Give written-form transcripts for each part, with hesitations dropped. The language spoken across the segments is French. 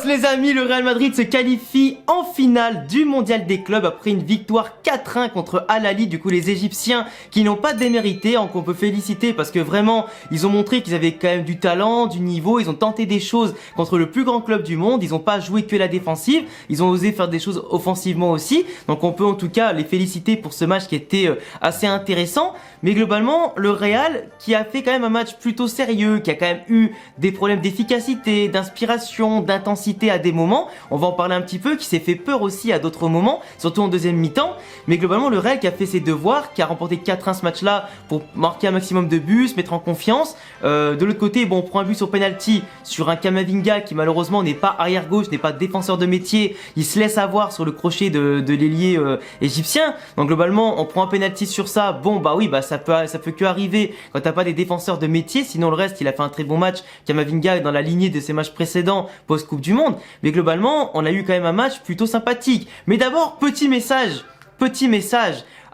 les amis, le Real Madrid se qualifie en finale du mondial des clubs après une victoire 4-1 contre Al Ahly. Du coup les Égyptiens qui n'ont pas démérité, qu'on peut féliciter parce que vraiment ils ont montré qu'ils avaient quand même du talent, du niveau, ils ont tenté des choses contre le plus grand club du monde, ils n'ont pas joué que la défensive, ils ont osé faire des choses offensivement aussi, donc on peut en tout cas les féliciter pour ce match qui était assez intéressant. Mais globalement le Real qui a fait quand même un match plutôt sérieux, qui a quand même eu des problèmes d'efficacité, d'inspiration, d'intensité à des moments, on va en parler un petit peu, qui s'est fait peur aussi à d'autres moments, surtout en deuxième mi-temps, mais globalement le Real qui a fait ses devoirs, qui a remporté 4-1 ce match là pour marquer un maximum de buts, se mettre en confiance. De l'autre côté, bon, on prend un but sur penalty sur un Camavinga qui malheureusement n'est pas arrière gauche, n'est pas défenseur de métier, il se laisse avoir sur le crochet de l'ailier égyptien, donc globalement on prend un penalty sur ça, bon bah oui, bah ça peut que arriver quand t'as pas des défenseurs de métier, sinon le reste il a fait un très bon match, Camavinga dans la lignée de ses matchs précédents post-Coupe du Monde, mais globalement on a eu quand même un match plutôt sympathique. Mais d'abord, petit message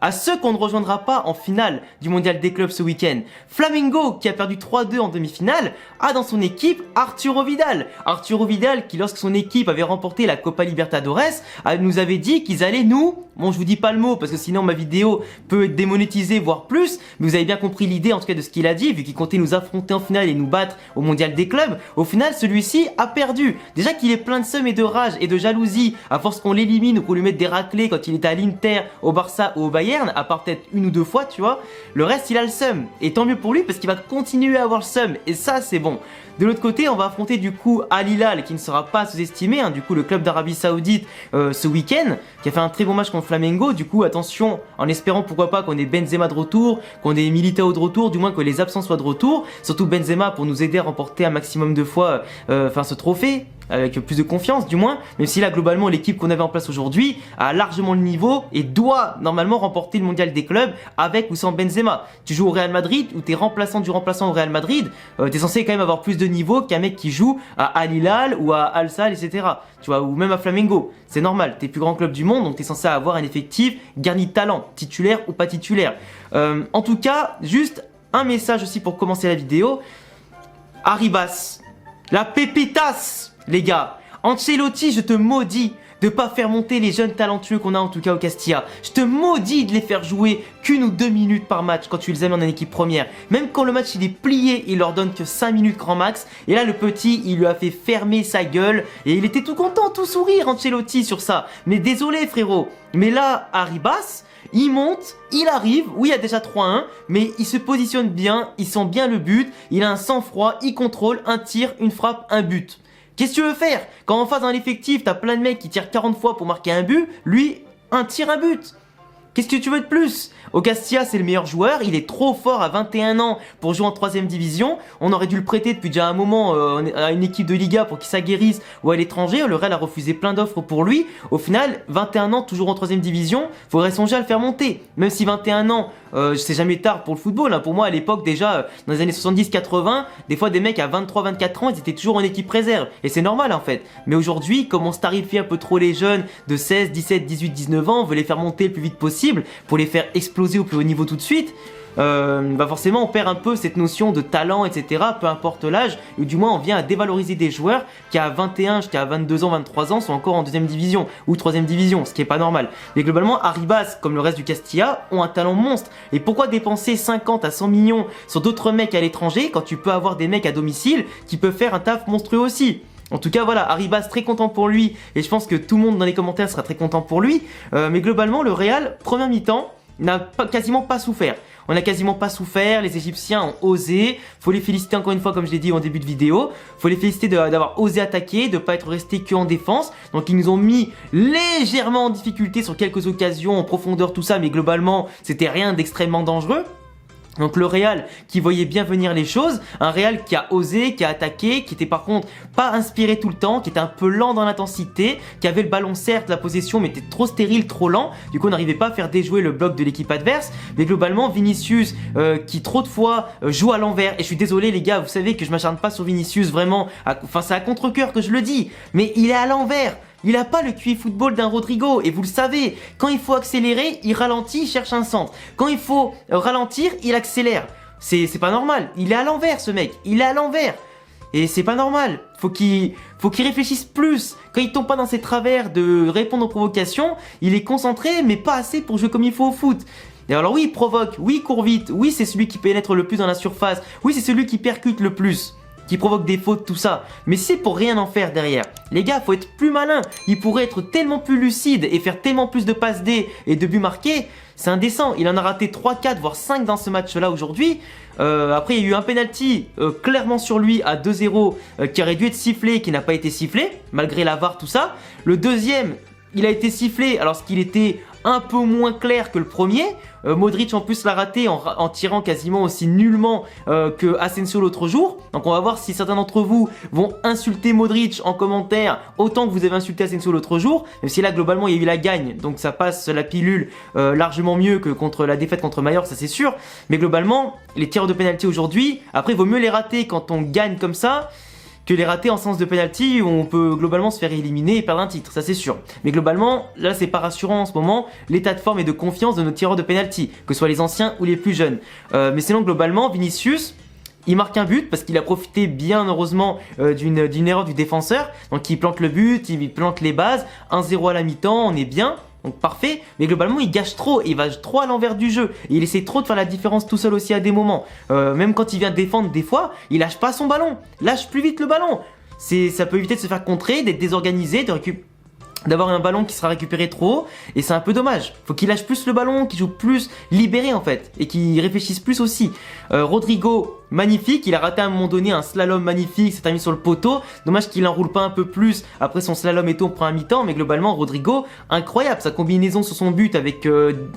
à ceux qu'on ne rejoindra pas en finale du mondial des clubs ce week-end. Flamengo, qui a perdu 3-2 en demi-finale, a dans son équipe Arturo Vidal. Arturo Vidal qui, lorsque son équipe avait remporté la Copa Libertadores, nous avait dit qu'ils allaient bon je vous dis pas le mot parce que sinon ma vidéo peut être démonétisée voire plus, mais vous avez bien compris l'idée en tout cas de ce qu'il a dit, vu qu'il comptait nous affronter en finale et nous battre au mondial des clubs. Au final celui-ci a perdu. Déjà qu'il est plein de seum et de rage et de jalousie à force qu'on l'élimine ou qu'on lui mette des raclés quand il était à l'Inter, au Barça ou au Bayern, à part peut-être une ou deux fois tu vois, le reste il a le seum, et tant mieux pour lui parce qu'il va continuer à avoir le seum, et ça c'est bon. De l'autre côté, on va affronter du coup Al Hilal qui ne sera pas sous-estimé, du coup le club d'Arabie Saoudite ce week-end, qui a fait un très bon match contre Flamengo. Du coup attention, en espérant pourquoi pas qu'on ait Benzema de retour, qu'on ait Militao de retour, du moins que les absents soient de retour, surtout Benzema pour nous aider à remporter un maximum de fois ce trophée, avec plus de confiance du moins, même si là globalement l'équipe qu'on avait en place aujourd'hui a largement le niveau et doit normalement remporter le mondial des clubs avec ou sans Benzema. Tu joues au Real Madrid ou t'es remplaçant du remplaçant au Real Madrid, t'es censé quand même avoir plus de niveau qu'un mec qui joue à Al Hilal ou à Al Sadd, etc. Tu vois, ou même à Flamengo. C'est normal, t'es le plus grand club du monde, donc t'es censé avoir un effectif garni de talent, titulaire ou pas titulaire. En tout cas, juste un message aussi pour commencer la vidéo. Arribas, la pépitas, les gars. Ancelotti, je te maudis de pas faire monter les jeunes talentueux qu'on a en tout cas au Castilla. Je te maudis de les faire jouer qu'1 ou 2 minutes par match quand tu les amènes en équipe première. Même quand le match il est plié, il leur donne que 5 minutes grand max. Et là le petit, il lui a fait fermer sa gueule et il était tout content, tout sourire Ancelotti sur ça. Mais désolé frérot. Mais là, Arribas, il monte, il arrive, oui il y a déjà 3-1, mais il se positionne bien, il sent bien le but, il a un sang-froid, il contrôle un tir, une frappe, un but. Qu'est-ce que tu veux faire? Quand en face dans l'effectif, t'as plein de mecs qui tirent 40 fois pour marquer un but, lui, un tir, un but. Qu'est-ce que tu veux de plus? Au Castilla, c'est le meilleur joueur, il est trop fort à 21 ans pour jouer en 3ème division. On aurait dû le prêter depuis déjà un moment à une équipe de Liga pour qu'il s'aguerrisse ou à l'étranger. Le Real a refusé plein d'offres pour lui. Au final, 21 ans, toujours en 3ème division, faudrait songer à le faire monter. Même si 21 ans, c'est jamais tard pour le football. Pour moi, à l'époque, déjà, dans les années 70-80, des fois, des mecs à 23-24 ans, ils étaient toujours en équipe réserve. Et c'est normal, en fait. Mais aujourd'hui, comme on starifiait un peu trop les jeunes de 16, 17, 18, 19 ans, on veut les faire monter le plus vite possible pour les faire exploser au plus haut niveau tout de suite. Forcément on perd un peu cette notion de talent, etc. Peu importe l'âge, ou du moins on vient à dévaloriser des joueurs qui à 21 jusqu'à 22 ans, 23 ans sont encore en 2ème division ou 3ème division, ce qui est pas normal. Mais globalement Arribas, comme le reste du Castilla, ont un talent monstre. Et pourquoi dépenser 50 à 100 millions sur d'autres mecs à l'étranger quand tu peux avoir des mecs à domicile qui peuvent faire un taf monstrueux aussi? En tout cas voilà, Arribas très content pour lui, et je pense que tout le monde dans les commentaires sera très content pour lui. Mais globalement le Real, première mi-temps, n'a quasiment pas souffert. On n'a quasiment pas souffert, les Égyptiens ont osé. Faut les féliciter encore une fois comme je l'ai dit en début de vidéo. Faut les féliciter d'avoir osé attaquer, de pas être resté que en défense. Donc ils nous ont mis légèrement en difficulté sur quelques occasions, en profondeur tout ça, mais globalement c'était rien d'extrêmement dangereux. Donc le Real qui voyait bien venir les choses, un Real qui a osé, qui a attaqué, qui était par contre pas inspiré tout le temps, qui était un peu lent dans l'intensité, qui avait le ballon certes, la possession, mais était trop stérile, trop lent, du coup on n'arrivait pas à faire déjouer le bloc de l'équipe adverse. Mais globalement Vinicius qui trop de fois joue à l'envers, et je suis désolé les gars, vous savez que je m'acharne pas sur Vinicius vraiment, enfin c'est à contre-cœur que je le dis, mais il est à l'envers. Il a pas le QI football d'un Rodrigo, et vous le savez, quand il faut accélérer, il ralentit, il cherche un centre. Quand il faut ralentir, il accélère. C'est pas normal, il est à l'envers ce mec, il est à l'envers. Et c'est pas normal. Faut qu'il réfléchisse plus. Quand il tombe pas dans ses travers de répondre aux provocations, il est concentré, mais pas assez pour jouer comme il faut au foot. Et alors oui, il provoque, oui, il court vite, oui, c'est celui qui pénètre le plus dans la surface, oui, c'est celui qui percute le plus, qui provoque des fautes, tout ça. Mais c'est pour rien en faire derrière. Les gars, faut être plus malin. Il pourrait être tellement plus lucide et faire tellement plus de passes D et de buts marqués. C'est indécent. Il en a raté 3, 4, voire 5 dans ce match-là aujourd'hui. Après, il y a eu un penalty clairement sur lui à 2-0 qui aurait dû être sifflé, qui n'a pas été sifflé, malgré la VAR, tout ça. Le deuxième, il a été sifflé alors qu'il était un peu moins clair que le premier. Modric en plus l'a raté en tirant quasiment aussi nullement que Asensio l'autre jour. Donc on va voir si certains d'entre vous vont insulter Modric en commentaire autant que vous avez insulté Asensio l'autre jour. Même si là globalement il y a eu la gagne, donc ça passe la pilule largement mieux que contre la défaite contre Mallorca, ça c'est sûr. Mais globalement les tirs de pénalty aujourd'hui, après il vaut mieux les rater quand on gagne comme ça que les rater en sens de penalty où on peut globalement se faire éliminer et perdre un titre, ça c'est sûr. Mais globalement, là c'est pas rassurant en ce moment, l'état de forme et de confiance de nos tireurs de penalty, que ce soit les anciens ou les plus jeunes. Mais sinon globalement, Vinicius, il marque un but parce qu'il a profité bien heureusement d'une erreur du défenseur. Donc il plante le but, il plante les bases, 1-0 à la mi-temps, on est bien. Donc parfait, mais globalement il gâche trop, il va trop à l'envers du jeu. Et il essaie trop de faire la différence tout seul aussi à des moments. Même quand il vient défendre des fois, il lâche pas son ballon, lâche plus vite le ballon. Ça peut éviter de se faire contrer, d'être désorganisé, d'avoir un ballon qui sera récupéré trop haut, et c'est un peu dommage. Faut qu'il lâche plus le ballon, qu'il joue plus libéré en fait, et qu'il réfléchisse plus aussi. Rodrigo, magnifique, il a raté à un moment donné un slalom magnifique, s'est mis sur le poteau. Dommage qu'il enroule pas un peu plus après son slalom et tout, on prend un mi-temps, mais globalement Rodrigo, incroyable, sa combinaison sur son but avec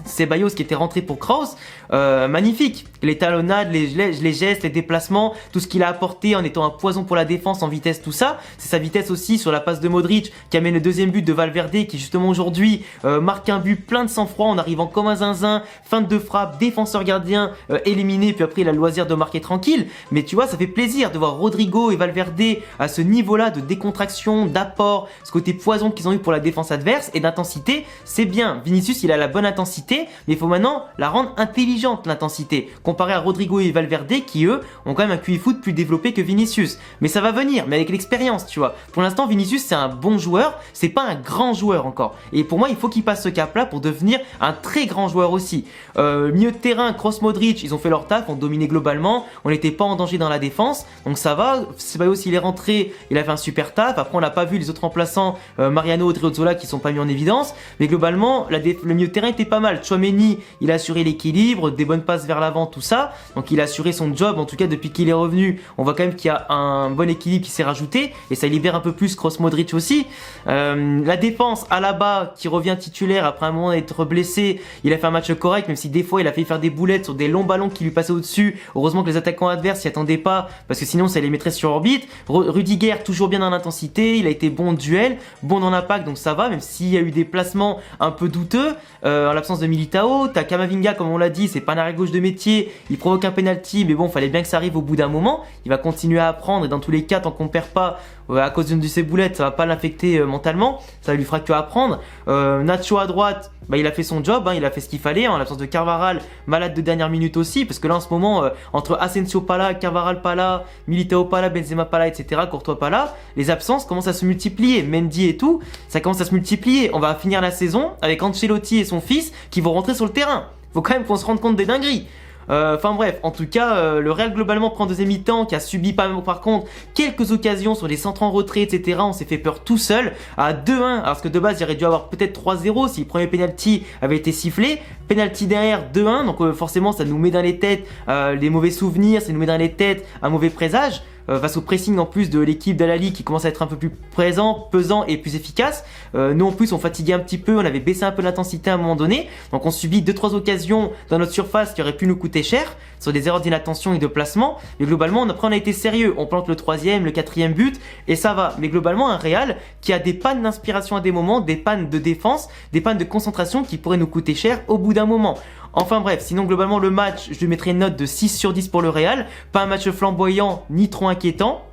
Ceballos qui était rentré pour Kroos, magnifique. Les talonnades, les gestes, les déplacements, tout ce qu'il a apporté en étant un poison pour la défense en vitesse, tout ça. C'est sa vitesse aussi sur la passe de Modric qui amène le deuxième but de Valverde qui justement aujourd'hui marque un but plein de sang-froid en arrivant comme un zinzin, feinte de frappe, défenseur gardien éliminé, puis après il a le loisir de marquer tranquille. Mais tu vois, ça fait plaisir de voir Rodrigo et Valverde à ce niveau-là de décontraction, d'apport, ce côté poison qu'ils ont eu pour la défense adverse et d'intensité. C'est bien, Vinicius il a la bonne intensité, mais il faut maintenant la rendre intelligente l'intensité, comparé à Rodrigo et Valverde qui eux ont quand même un QI foot plus développé que Vinicius. Mais ça va venir, mais avec l'expérience, tu vois. Pour l'instant Vinicius c'est un bon joueur, c'est pas un grand joueur encore. Et pour moi il faut qu'il passe ce cap-là pour devenir un très grand joueur aussi. Milieu de terrain, Kroos, Modric, ils ont fait leur taf, ont dominé globalement, on n'était pas en danger dans la défense, donc ça va. Ceballos il est rentré, il a fait un super taf. Après on n'a pas vu les autres remplaçants, Mariano, Odriozola qui sont pas mis en évidence, mais globalement le milieu de terrain était pas mal. Tchouaméni il a assuré l'équilibre, des bonnes passes vers l'avant, tout ça, donc il a assuré son job. En tout cas depuis qu'il est revenu, on voit quand même qu'il y a un bon équilibre qui s'est rajouté et ça libère un peu plus Kroos, Modric aussi. La défense, Alaba qui revient titulaire après un moment d'être blessé, il a fait un match correct, même si des fois il a fait faire des boulettes sur des longs ballons qui lui passaient au-dessus. Heureusement que les attaquants adverses s'y attendaient pas, parce que sinon ça les mettrait sur orbite. Rudiger toujours bien dans l'intensité, il a été bon en duel, bon dans l'impact, donc ça va, même s'il y a eu des placements un peu douteux en l'absence de Militao. T'as Camavinga, comme on l'a dit, c'est pas un arrière gauche de métier, il provoque un penalty, mais bon, fallait bien que ça arrive au bout d'un moment. Il va continuer à apprendre et dans tous les cas, tant qu'on perd pas à cause d'une de ses boulettes, ça va pas l'affecter mentalement, ça lui fera que apprendre. Nacho à droite, bah, il a fait son job, hein, il a fait ce qu'il fallait, en l'absence de Carvajal, malade de dernière minute aussi, parce que là en ce moment, entre Asensio pas là, Carvajal pas là, Militao pas là, Benzema pas là, etc., Courtois pas là, les absences commencent à se multiplier, Mendy et tout, ça commence à se multiplier. On va finir la saison avec Ancelotti et son fils qui vont rentrer sur le terrain. Faut quand même qu'on se rende compte des dingueries. Enfin bref, en tout cas, le Real globalement prend deuxième mi-temps, qui a subi par contre quelques occasions sur les centres en retrait, etc. On s'est fait peur tout seul à 2-1, parce que de base il aurait dû avoir peut-être 3-0 si le premier penalty avait été sifflé. Penalty derrière 2-1, donc forcément ça nous met dans les têtes les mauvais souvenirs, ça nous met dans les têtes un mauvais présage. Face au pressing en plus de l'équipe d'Al-Ahly qui commence à être un peu plus présent, pesant et plus efficace. Nous en plus on fatiguait un petit peu, on avait baissé un peu l'intensité à un moment donné, donc on subit 2-3 occasions dans notre surface qui auraient pu nous coûter cher sur des erreurs d'inattention et de placement. Mais globalement après on a été sérieux, on plante le 3e, le 4e but et ça va. Mais globalement un Real qui a des pannes d'inspiration à des moments, des pannes de défense, des pannes de concentration qui pourraient nous coûter cher au bout d'un moment. Enfin bref, sinon globalement le match, je lui mettrai une note de 6 sur 10 pour le Real. Pas un match flamboyant ni trop inquiétant.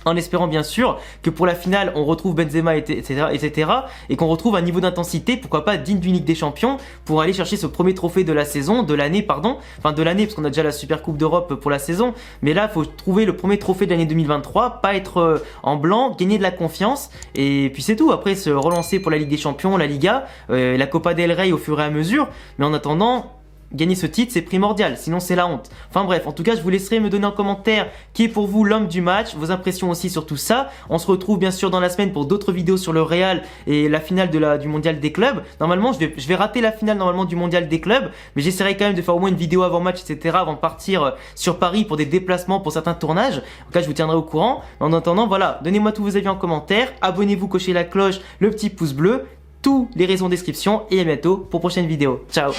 en espérant bien sûr que pour la finale on retrouve Benzema etc. et qu'on retrouve un niveau d'intensité, pourquoi pas digne d'une Ligue des Champions, pour aller chercher ce premier trophée de la saison, de l'année pardon, enfin de l'année parce qu'on a déjà la Super Coupe d'Europe pour la saison, mais là il faut trouver le premier trophée de l'année 2023, pas être en blanc, gagner de la confiance et puis c'est tout. Après se relancer pour la Ligue des Champions, la Liga, la Copa del Rey au fur et à mesure, mais en attendant gagner ce titre c'est primordial, sinon c'est la honte. Enfin bref, en tout cas je vous laisserai me donner en commentaire qui est pour vous l'homme du match, vos impressions aussi sur tout ça. On se retrouve bien sûr dans la semaine pour d'autres vidéos sur le Real et la finale du mondial des clubs. Normalement je vais rater la finale normalement du mondial des clubs, mais j'essaierai quand même de faire au moins une vidéo avant match etc. avant de partir sur Paris pour des déplacements pour certains tournages. En tout cas je vous tiendrai au courant. En attendant voilà, donnez-moi tous vos avis en commentaire, abonnez-vous, cochez la cloche, le petit pouce bleu, tous les réseaux en description et à bientôt pour prochaine vidéo. Ciao.